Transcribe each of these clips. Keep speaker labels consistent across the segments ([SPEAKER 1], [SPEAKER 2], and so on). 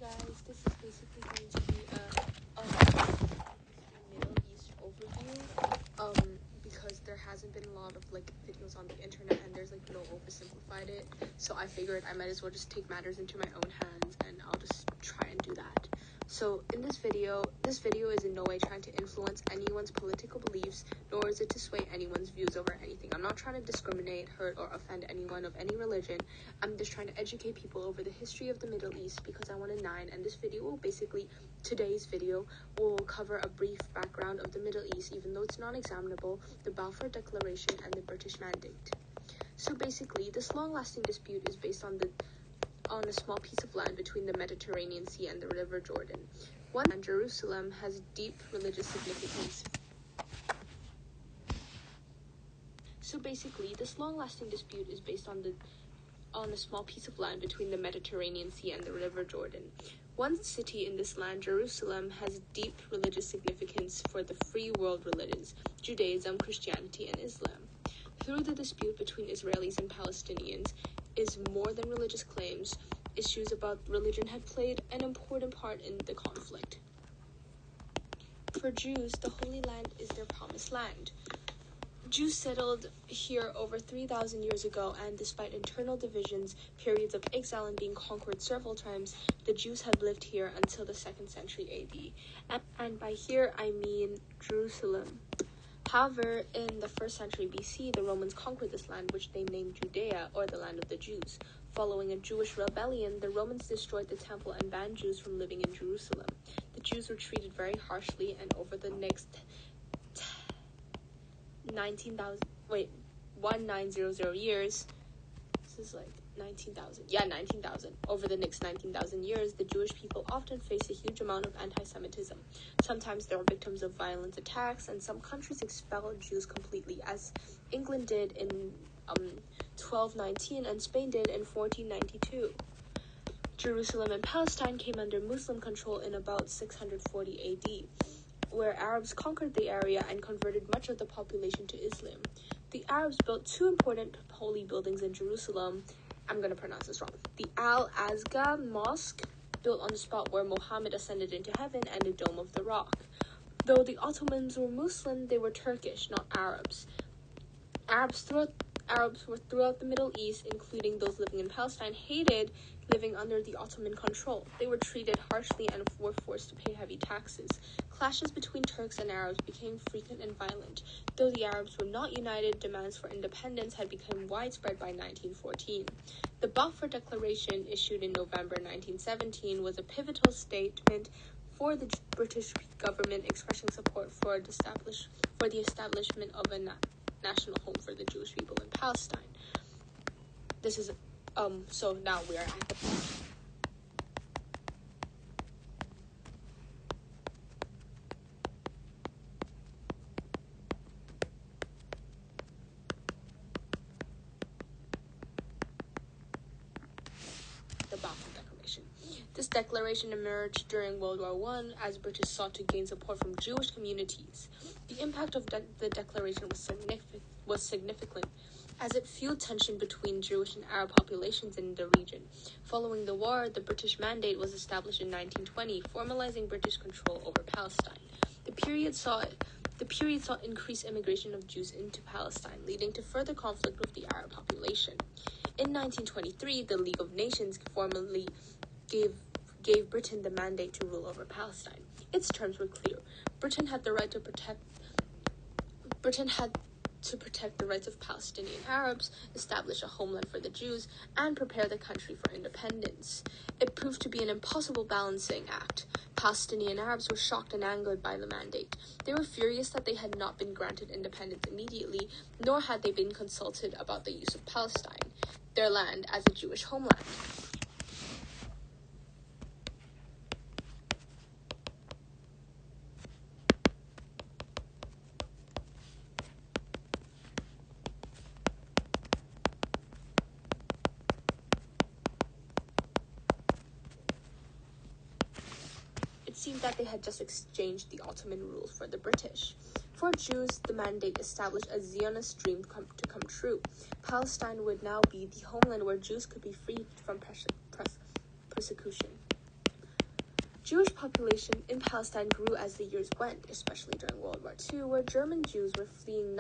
[SPEAKER 1] guys, this is basically going to be a Middle East overview, because there hasn't been a lot of videos on the internet and there's no oversimplified it, so I figured I might as well just take matters into my own hands and I'll just try and do that. So in this video is in no way trying to influence anyone's political beliefs, nor is it to sway anyone's views over anything. I'm not trying to discriminate, hurt, or offend anyone of any religion. I'm just trying to educate people over the history of the Middle East because I want a 9, and this video will today's video will cover a brief background of the Middle East, even though it's non-examinable, the Balfour Declaration, and the British Mandate. So basically, this long-lasting dispute is based on a small piece of land between the Mediterranean Sea and the River Jordan. Jerusalem has deep religious significance. So basically, this long-lasting dispute is based on a small piece of land between the Mediterranean Sea and the River Jordan. One city in this land, Jerusalem, has deep religious significance for the free world religions, Judaism, Christianity, and Islam. Through the dispute between Israelis and Palestinians is more than religious claims. Issues about religion had played an important part in the conflict. For Jews, the Holy Land is their promised land. Jews settled here over 3,000 years ago, and despite internal divisions, periods of exile, and being conquered several times, the Jews had lived here until the 2nd century AD. And by here, I mean Jerusalem. However, in the 1st century BC, the Romans conquered this land, which they named Judea, or the land of the Jews. Following a Jewish rebellion, the Romans destroyed the temple and banned Jews from living in Jerusalem. The Jews were treated very harshly, and over the next 1900 years, this is 19,000. Over the next 19,000 years, the Jewish people often face a huge amount of anti-Semitism. Sometimes they are victims of violent attacks, and some countries expel Jews completely, as England did in 1219 and Spain did in 1492. Jerusalem and Palestine came under Muslim control in about 640 AD, where Arabs conquered the area and converted much of the population to Islam. The Arabs built 2 important holy buildings in Jerusalem. I'm going to pronounce this wrong. The Al-Azga Mosque, built on the spot where Muhammad ascended into heaven, and the Dome of the Rock. Though the Ottomans were Muslim, they were Turkish, not Arabs. Arabs were throughout the Middle East, including those living in Palestine, hated living under the Ottoman control. They were treated harshly and were forced to pay heavy taxes. Clashes between Turks and Arabs became frequent and violent. Though the Arabs were not united, demands for independence had become widespread by 1914. The Balfour Declaration, issued in November 1917, was a pivotal statement for the British government, expressing support for the establishment of a national home for the Jewish people in Palestine. This is so now we are at the point. The Balfour Declaration. This declaration emerged during World War I as British sought to gain support from Jewish communities. The impact of the declaration was significant, as it fueled tension between Jewish and Arab populations in the region. Following the war, the British Mandate was established in 1920, formalizing British control over Palestine. The period saw increased immigration of Jews into Palestine, leading to further conflict with the Arab population. In 1923, the League of Nations formally gave Britain the mandate to rule over Palestine. Its terms were clear. Britain had to protect the rights of Palestinian Arabs, establish a homeland for the Jews, and prepare the country for independence. It proved to be an impossible balancing act. Palestinian Arabs were shocked and angered by the mandate. They were furious that they had not been granted independence immediately, nor had they been consulted about the use of Palestine, their land, as a Jewish homeland. It seemed that they had just exchanged the Ottoman rule for the British. For Jews, the mandate established a Zionist dream to come true. Palestine would now be the homeland where Jews could be freed from persecution. Jewish population in Palestine grew as the years went, especially during World War II, where German Jews were fleeing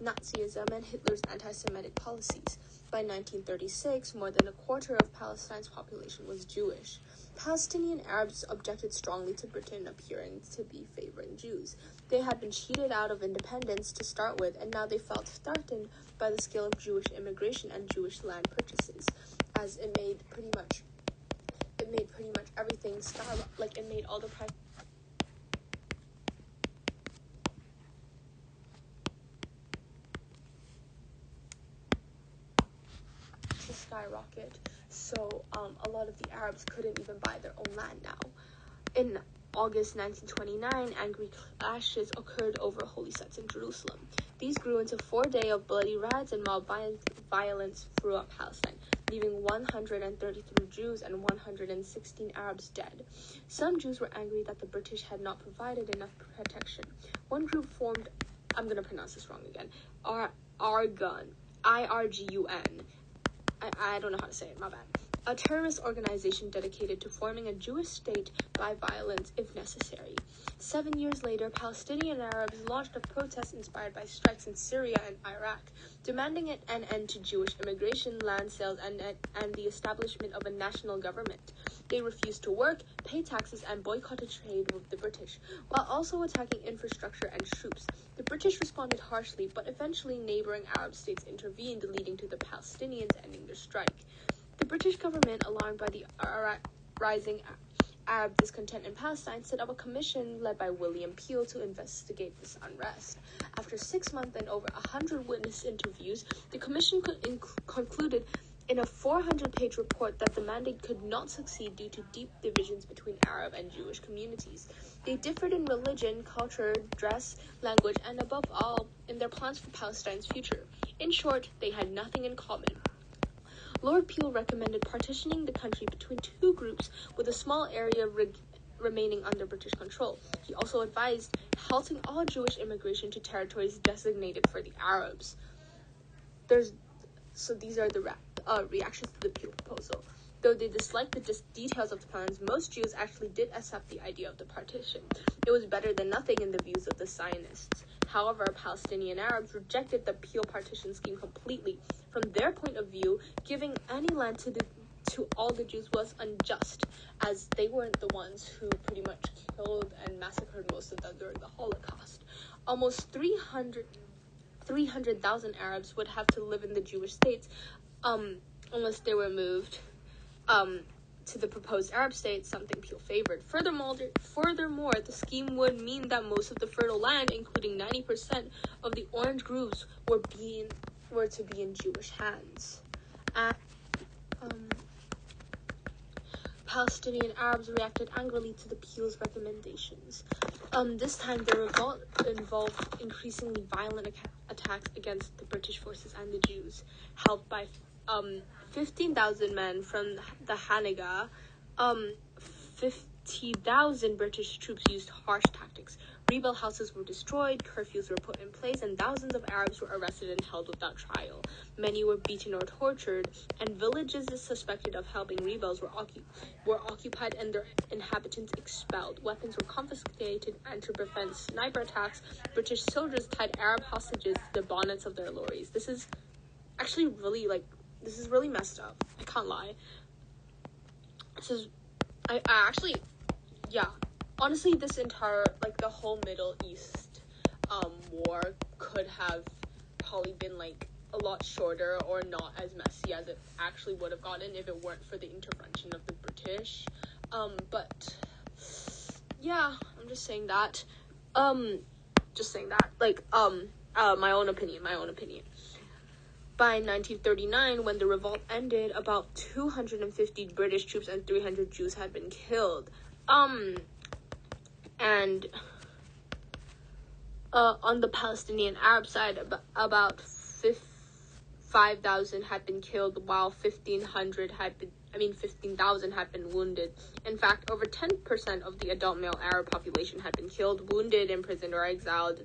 [SPEAKER 1] Nazism and Hitler's anti-Semitic policies. By 1936, more than a quarter of Palestine's population was Jewish. Palestinian Arabs objected strongly to Britain appearing to be favoring Jews. They had been cheated out of independence to start with, and now they felt threatened by the scale of Jewish immigration and Jewish land purchases, as it made pretty much everything it made all the price to skyrocket. So a lot of the Arabs couldn't even buy their own land now. In August 1929, angry clashes occurred over holy sites in Jerusalem. These grew into 4 days of bloody riots and mob violence throughout Palestine, leaving 133 Jews and 116 Arabs dead. Some Jews were angry that the British had not provided enough protection. One group formed, I'm going to pronounce this wrong again, Irgun, I-R-G-U-N. I don't know how to say it, my bad. A terrorist organization dedicated to forming a Jewish state by violence if necessary. 7 years later, Palestinian Arabs launched a protest inspired by strikes in Syria and Iraq, demanding an end to Jewish immigration, land sales, and the establishment of a national government. They refused to work, pay taxes, and boycotted trade with the British, while also attacking infrastructure and troops. The British responded harshly, but eventually neighboring Arab states intervened, leading to the Palestinians ending their strike. The British government, alarmed by the rising Arab discontent in Palestine, set up a commission led by William Peel to investigate this unrest. After 6 months and over 100 witness interviews, the commission concluded in a 400-page report that the mandate could not succeed due to deep divisions between Arab and Jewish communities. They differed in religion, culture, dress, language, and above all, in their plans for Palestine's future. In short, they had nothing in common. Lord Peel recommended partitioning the country between two groups with a small area remaining under British control. He also advised halting all Jewish immigration to territories designated for the Arabs. These are the reactions to the Peel proposal. Though they disliked the details of the plans, most Jews actually did accept the idea of the partition. It was better than nothing in the views of the Zionists. However, Palestinian Arabs rejected the Peel partition scheme completely. From their point of view, giving any land to all the Jews was unjust, as they weren't the ones who pretty much killed and massacred most of them during the Holocaust. Almost 300,000 Arabs would have to live in the Jewish states unless they were moved to the proposed Arab state, something Peel favored. Furthermore, the scheme would mean that most of the fertile land, including 90% of the orange groves, were to be in Jewish hands. Palestinian Arabs reacted angrily to the Peel's recommendations. This time, the revolt involved increasingly violent attacks against the British forces and the Jews, helped by 15,000 men from the Haganah. 50,000 British troops used harsh tactics. Rebel houses were destroyed, curfews were put in place, and thousands of Arabs were arrested and held without trial. Many were beaten or tortured, and villages suspected of helping rebels were occupied and their inhabitants expelled. Weapons were confiscated, and to prevent sniper attacks, British soldiers tied Arab hostages to the bonnets of their lorries. This is actually really messed up. I can't lie. Honestly, this entire, the whole Middle East, war could have probably been, a lot shorter or not as messy as it actually would have gotten if it weren't for the intervention of the British. But, yeah, I'm just saying that. My own opinion. By 1939, when the revolt ended, about 250 British troops and 300 Jews had been killed. And on the Palestinian Arab side, about 5,000 had been killed, while 15,000 had been wounded. In fact, over 10% of the adult male Arab population had been killed, wounded, imprisoned, or exiled.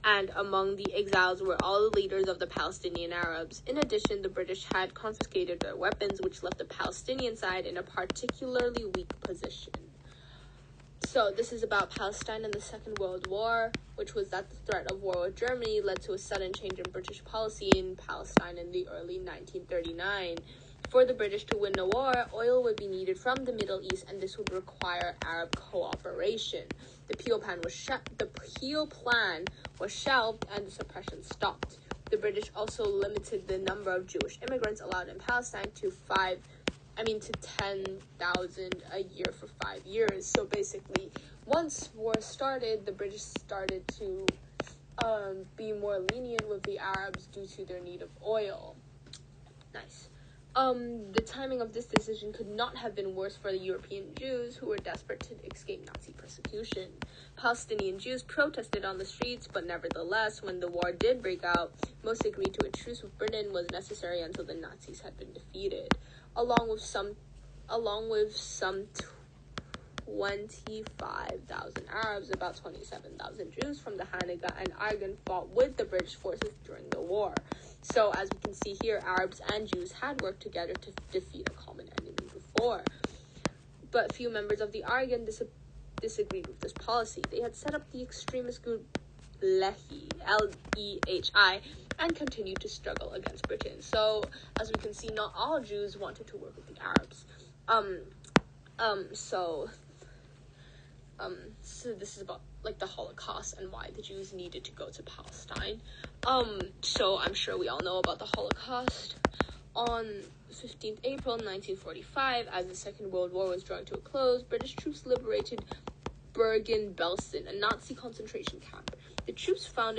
[SPEAKER 1] And among the exiles were all the leaders of the Palestinian Arabs. In addition, the British had confiscated their weapons, which left the Palestinian side in a particularly weak position. So this is about Palestine and the Second World War, which was that the threat of war with Germany led to a sudden change in British policy in Palestine in the early 1939. For the British to win the war, oil would be needed from the Middle East, and this would require Arab cooperation. The Peel Plan was shelved, and the suppression stopped. The British also limited the number of Jewish immigrants allowed in Palestine to 10,000 a year for 5 years. So basically, once war started, the British started to be more lenient with the Arabs due to their need of oil. Nice. The timing of this decision could not have been worse for the European Jews, who were desperate to escape Nazi persecution. Palestinian Jews protested on the streets, but nevertheless, when the war did break out, most agreed to a truce with Britain was necessary until the Nazis had been defeated. Along with some 25,000 Arabs, about 27,000 Jews from the Hanaga and Argan fought with the British forces during the war. So, as we can see here, Arabs and Jews had worked together to defeat a common enemy before. But few members of the Argan disagreed with this policy. They had set up the extremist group Lehi, L-E-H-I, and continued to struggle against Britain. So, as we can see, not all Jews wanted to work with the Arabs. So this is about like the Holocaust and why the Jews needed to go to Palestine. So I'm sure we all know about the Holocaust. On 15th April 1945, as the Second World War was drawing to a close, British troops liberated Bergen-Belsen, a Nazi concentration camp. The troops found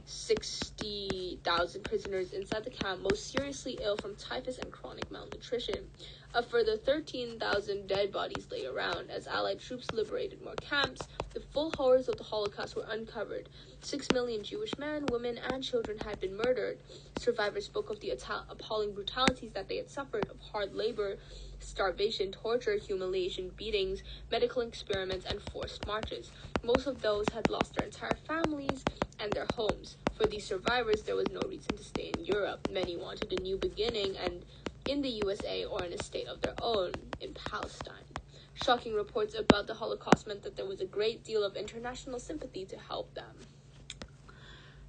[SPEAKER 1] 60,000 prisoners inside the camp, most seriously ill from typhus and chronic malnutrition. A further 13,000 dead bodies lay around. As Allied troops liberated more camps, the full horrors of the Holocaust were uncovered. 6 million Jewish men, women, and children had been murdered. Survivors spoke of the appalling brutalities that they had suffered, of hard labor, starvation, torture, humiliation, beatings, medical experiments, and forced marches. Most of those had lost their entire families and their homes. For these survivors, there was no reason to stay in Europe. Many wanted a new beginning and in the USA or in a state of their own, in Palestine. Shocking reports about the Holocaust meant that there was a great deal of international sympathy to help them.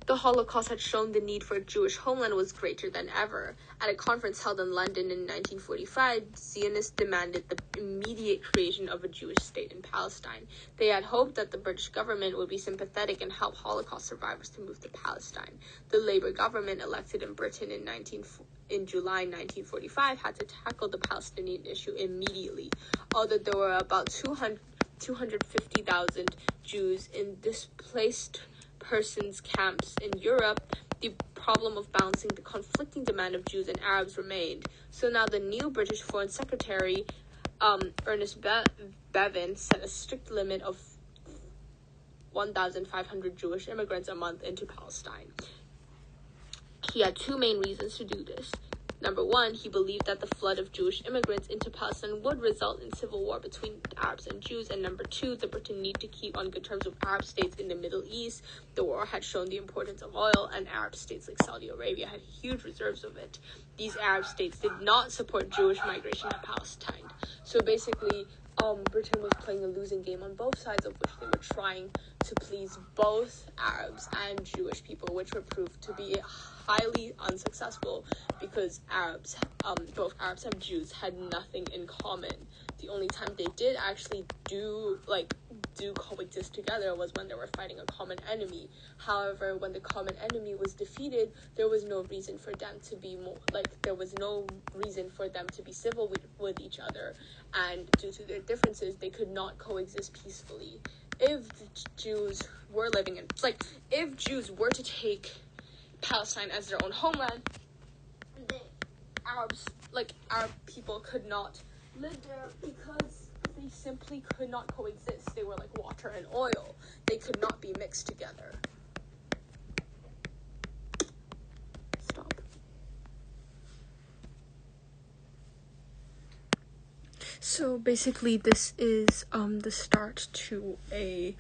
[SPEAKER 1] The Holocaust had shown the need for a Jewish homeland was greater than ever. At a conference held in London in 1945, Zionists demanded the immediate creation of a Jewish state in Palestine. They had hoped that the British government would be sympathetic and help Holocaust survivors to move to Palestine. The Labour government elected in Britain in July 1945 had to tackle the Palestinian issue immediately. Although there were about 250,000 Jews in displaced persons camps in Europe, the problem of balancing the conflicting demand of Jews and Arabs remained. So now the new British Foreign Secretary, Ernest Bevin, set a strict limit of 1,500 Jewish immigrants a month into Palestine. He had two main reasons to do this. Number one, he believed that the flood of Jewish immigrants into Palestine would result in civil war between Arabs and Jews. And number two, the Britain need to keep on good terms with Arab states in the Middle East. The war had shown the importance of oil, and Arab states like Saudi Arabia had huge reserves of it. These Arab states did not support Jewish migration to Palestine. So basically, Britain was playing a losing game on both sides, of which they were trying to please both Arabs and Jewish people, which were proved to be highly unsuccessful because both Arabs and Jews had nothing in common. The only time they did actually do coexist together was when they were fighting a common enemy. However, when the common enemy was defeated, there was no reason for them to be civil with each other, and due to their differences, they could not coexist peacefully. If Jews were to take Palestine as their own homeland, Arab people could not live there because they simply could not coexist. They were like water and oil. They could not be mixed together. Stop. So basically this is the start to a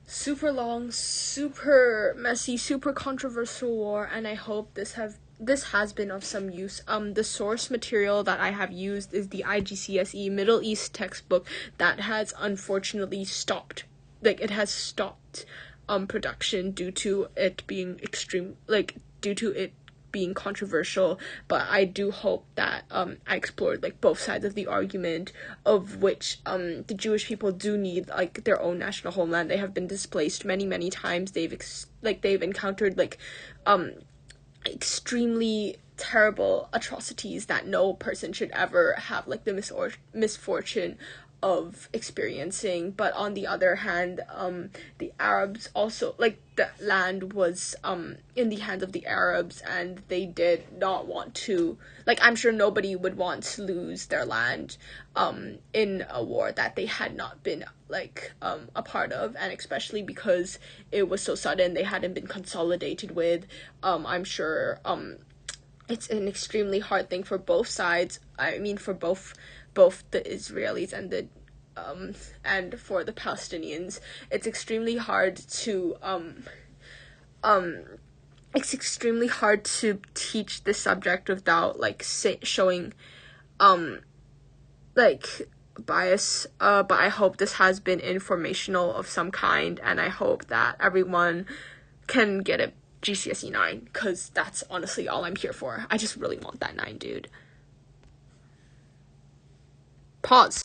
[SPEAKER 1] super long, super messy, super controversial war, and I hope this this has been of some use. The source material that I have used is the IGCSE Middle East textbook that has unfortunately stopped. Like, it has stopped production due to it being due to it being controversial, but I do hope that I explored like both sides of the argument, of which the Jewish people do need like their own national homeland. They have been displaced many times. They've encountered like extremely terrible atrocities that no person should ever have like the misfortune of experiencing. But on the other hand, the Arabs also, like, the land was in the hands of the Arabs, and they did not want to, like, I'm sure nobody would want to lose their land in a war that they had not been like a part of, and especially because it was so sudden, they hadn't been consolidated with. I'm sure it's an extremely hard thing for both sides. I mean, for both the Israelis and for the Palestinians. It's extremely hard to teach this subject without like showing like bias, but I hope this has been informational of some kind, and I hope that everyone can get a GCSE 9, because that's honestly all I'm here for. I just really want that 9, dude. Pause.